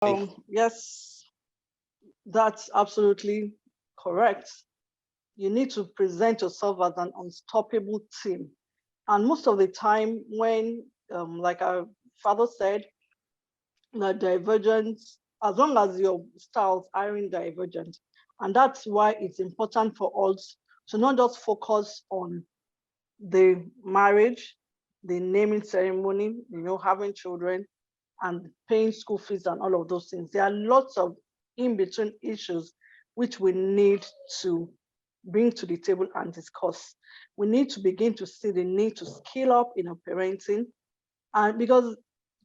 Thank Yes, that's absolutely correct. You need to present yourself as an unstoppable team. And most of the time, when, like our father said, the divergence, as long as your styles aren't divergent. And that's why it's important for us to not just focus on the marriage, the naming ceremony, having children and paying school fees and all of those things. There are lots of in-between issues which we need to bring to the table and discuss. We need to begin to see the need to scale up in our parenting. And because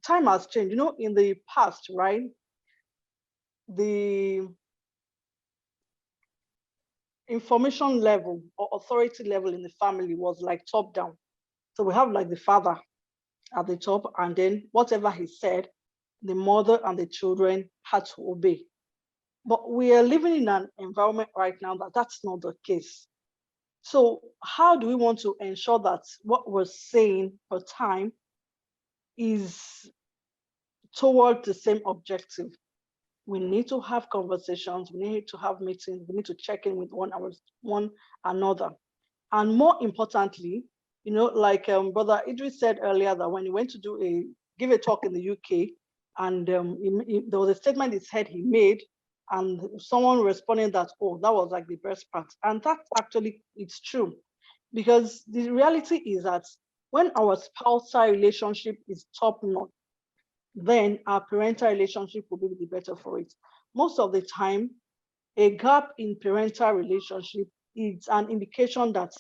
time has changed, in the past, right? The information level or authority level in the family was like top down. So we have like the father at the top, and then whatever he said, the mother and the children had to obey. But we are living in an environment right now that that's not the case. So how do we want to ensure that what we're saying per time is toward the same objective? We need to have conversations, we need to have meetings, we need to check in with one another. And more importantly, like Brother Idris said earlier, that when he went to give a talk in the UK, and there was a statement he said he made, and someone responding that, oh, that was like the best part. And that actually, it's true. Because the reality is that when our spousal relationship is top notch, then our parental relationship will be the better for it. Most of the time, a gap in parental relationship is an indication that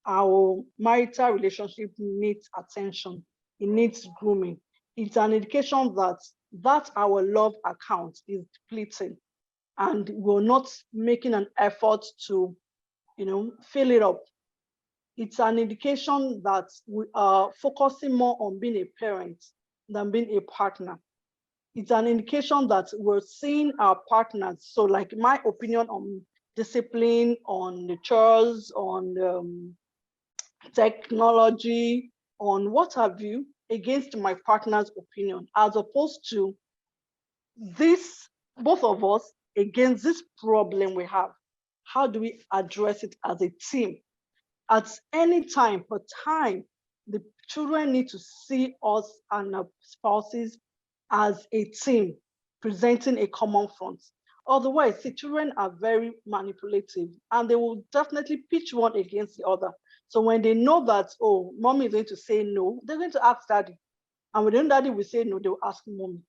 our marital relationship needs attention. It needs grooming. It's an indication that our love account is depleting and we're not making an effort to, fill it up. It's an indication that we are focusing more on being a parent than being a partner. It's an indication that we're seeing our partners. So like my opinion on discipline, on the chores, on technology, on what have you, against my partner's opinion, as opposed to this, both of us, against this problem we have. How do we address it as a team? At any time, per time, the children need to see us and our spouses as a team presenting a common front. Otherwise, the children are very manipulative and they will definitely pitch one against the other. So when they know that, oh, mommy is going to say no, they're going to ask daddy. And when daddy will say no, they'll ask mommy.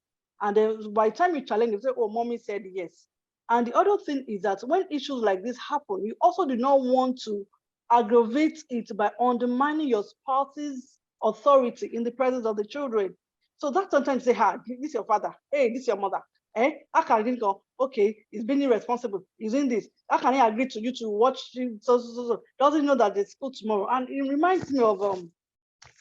And then by the time you challenge, they say, oh, mommy said yes. And the other thing is that when issues like this happen, you also do not want to aggravate it by undermining your spouse's authority in the presence of the children. So that sometimes say, this is your father, hey, this is your mother. How can I go, okay, he's being irresponsible, he's in this. How can I agree to you to watch so? Doesn't know that there's school tomorrow. And it reminds me of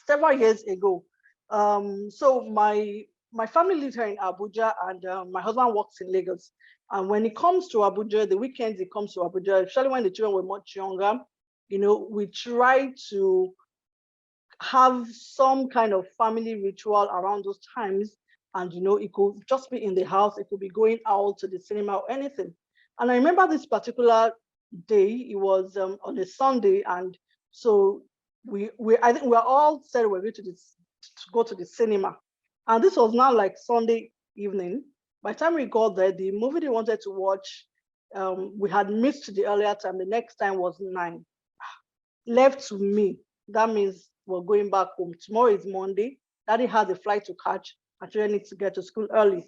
several years ago. So my family lives here in Abuja, and my husband works in Lagos. And when it comes to Abuja, the weekends it comes to Abuja, especially when the children were much younger, we try to have some kind of family ritual around those times. And, it could just be in the house, it could be going out to the cinema or anything. And I remember this particular day, it was on a Sunday. And so I think we're all said we're going to go to the cinema. And this was now like Sunday evening. By the time we got there, the movie they wanted to watch, we had missed the earlier time. The next time was 9. Left to me, that means we're going back home. Tomorrow is Monday. Daddy has a flight to catch. I actually need to get to school early.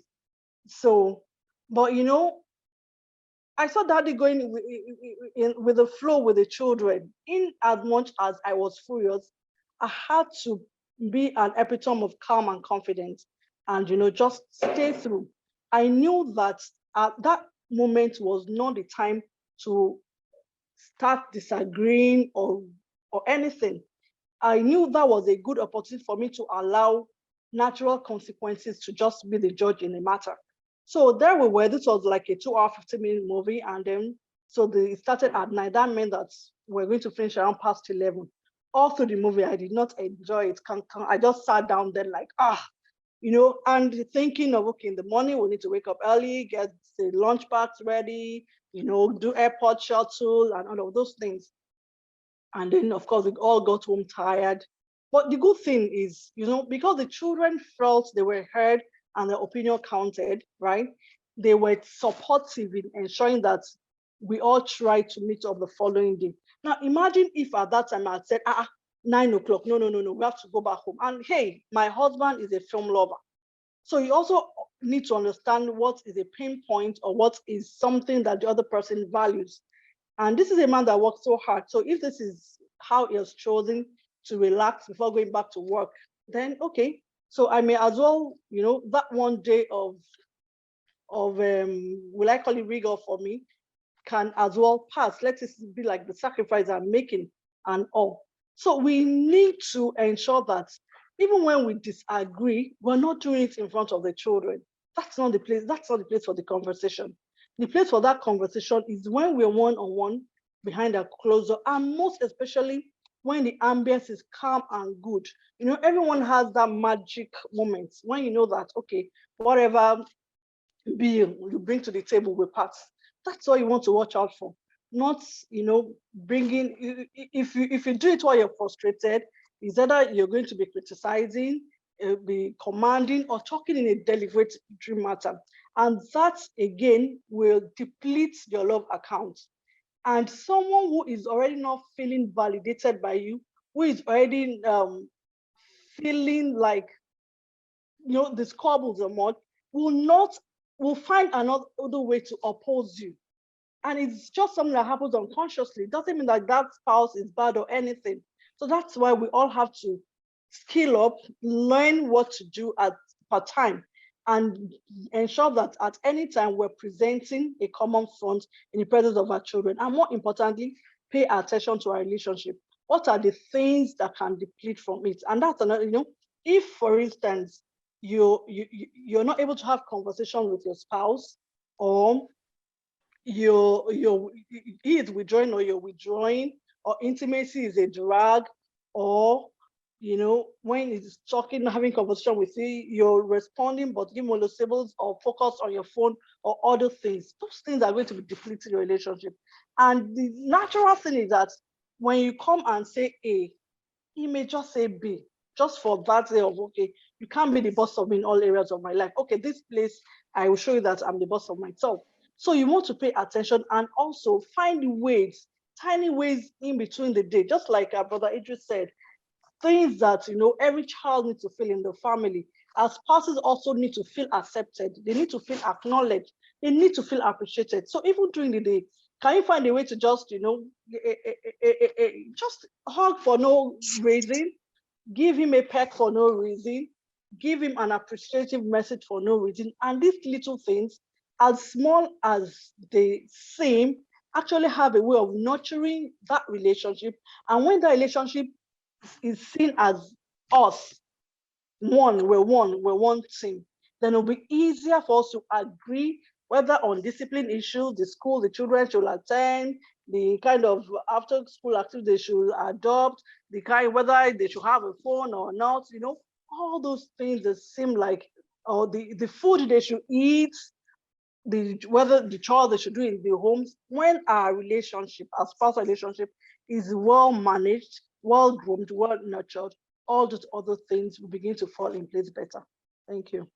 So, but I saw daddy going with the flow with the children. In as much as I was furious, I had to be an epitome of calm and confidence and, just stay through. I knew that at that moment was not the time to start disagreeing or anything. I knew that was a good opportunity for me to allow natural consequences to just be the judge in the matter. So there we were. This was like a 2-hour, 50-minute movie. And then, so it started at 9. That meant that we're going to finish around past 11. All through the movie, I did not enjoy it. I just sat down there like, and thinking of, okay, in the morning, we need to wake up early, get the lunch packs ready, do airport shuttle and all of those things. And then, of course, we all got home tired. But the good thing is, because the children felt they were heard and their opinion counted, right? They were supportive in ensuring that we all tried to meet up the following day. Now, imagine if at that time I had said, 9 o'clock, no, we have to go back home. And hey, my husband is a film lover. So you also need to understand what is a pain point or what is something that the other person values. And this is a man that works so hard. So if this is how he has chosen to relax before going back to work, then okay. So I may as well, that one day of will I call it rigor for me, can as well pass. Let it be like the sacrifice I'm making and all. So we need to ensure that even when we disagree, we're not doing it in front of the children. That's not the place. That's not the place for the conversation. The place for that conversation is when we're one-on-one behind a closed door, and most especially when the ambience is calm and good. Everyone has that magic moment when you know that, okay, whatever bill you bring to the table will pass. That's what you want to watch out for. Not, bringing, if you do it while you're frustrated, is either you're going to be criticizing, be commanding, or talking in a deliberate matter. And that, again, will deplete your love account. And someone who is already not feeling validated by you, who is already feeling like, the squabbles are more, will find another way to oppose you. And it's just something that happens unconsciously. It doesn't mean that that spouse is bad or anything. So that's why we all have to skill up, learn what to do at per time, and ensure that at any time we're presenting a common front in the presence of our children. And more importantly, pay attention to our relationship. What are the things that can deplete from it? And that's another, if, for instance, you're not able to have conversation with your spouse, or he is withdrawing or you're withdrawing, or intimacy is a drag, or when he's talking, having conversation with you, you're responding but giving monosyllables or focus on your phone or other things. Those things are going to be depleting your relationship. And the natural thing is that when you come and say A, he may just say B, just for that day of, okay, you can't be the boss of me in all areas of my life. Okay, this place, I will show you that I'm the boss of myself. So you want to pay attention and also find ways, tiny ways in between the day, just like our brother Idris said, things that, every child needs to feel in the family. Our spouses also need to feel accepted. They need to feel acknowledged. They need to feel appreciated. So even during the day, can you find a way to just, just hug for no reason, give him a peck for no reason, give him an appreciative message for no reason. And these little things, as small as they seem, actually have a way of nurturing that relationship. And when that relationship is seen as us, we're one team, then it'll be easier for us to agree whether on discipline issues, the school the children should attend, the kind of after school activity they should adopt, the kind whether they should have a phone or not, all those things that seem like, or the food they should eat, whether the child they should do in the homes. When our relationship, our spousal relationship, is well managed, well groomed, well nurtured, all those other things will begin to fall in place better. Thank you.